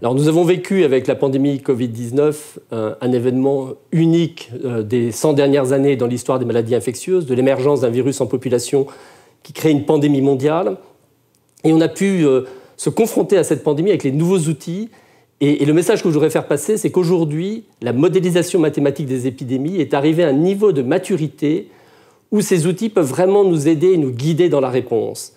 Alors, nous avons vécu avec la pandémie Covid-19 un événement unique des 100 dernières années dans l'histoire des maladies infectieuses, de l'émergence d'un virus en population qui crée une pandémie mondiale. Et on a pu se confronter à cette pandémie avec les nouveaux outils. Et le message que je voudrais faire passer, c'est qu'aujourd'hui, la modélisation mathématique des épidémies est arrivée à un niveau de maturité où ces outils peuvent vraiment nous aider et nous guider dans la réponse.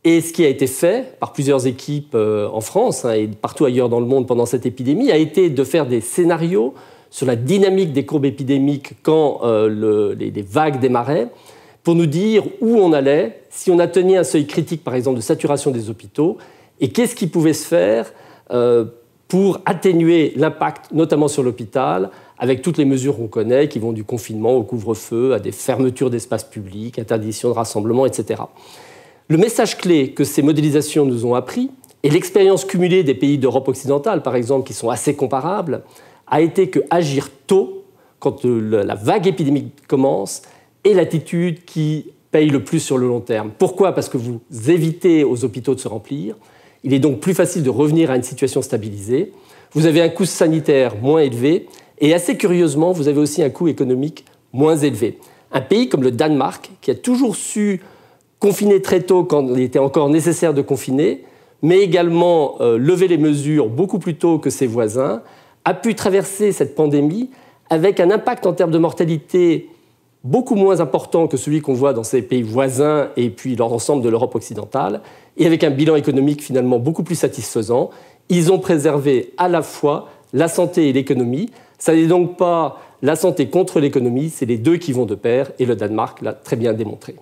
Et ce qui a été fait par plusieurs équipes en France et partout ailleurs dans le monde pendant cette épidémie a été de faire des scénarios sur la dynamique des courbes épidémiques quand les vagues démarraient pour nous dire où on allait, si on atteignait un seuil critique, par exemple, de saturation des hôpitaux, et qu'est-ce qui pouvait se faire pour atténuer l'impact, notamment sur l'hôpital, avec toutes les mesures qu'on connaît, qui vont du confinement au couvre-feu, à des fermetures d'espaces publics, interdiction de rassemblement, etc. Le message clé que ces modélisations nous ont appris, et l'expérience cumulée des pays d'Europe occidentale, par exemple, qui sont assez comparables, a été que agir tôt, quand la vague épidémique commence, est l'attitude qui paye le plus sur le long terme. Pourquoi ? Parce que vous évitez aux hôpitaux de se remplir. Il est donc plus facile de revenir à une situation stabilisée. Vous avez un coût sanitaire moins élevé. Et assez curieusement, vous avez aussi un coût économique moins élevé. Un pays comme le Danemark, qui a toujours su confiner très tôt quand il était encore nécessaire de confiner, mais également lever les mesures beaucoup plus tôt que ses voisins, a pu traverser cette pandémie avec un impact en termes de mortalité beaucoup moins important que celui qu'on voit dans ces pays voisins et puis l'ensemble de l'Europe occidentale, et avec un bilan économique finalement beaucoup plus satisfaisant. Ils ont préservé à la fois la santé et l'économie. Ça n'est donc pas la santé contre l'économie, c'est les deux qui vont de pair, et le Danemark l'a très bien démontré.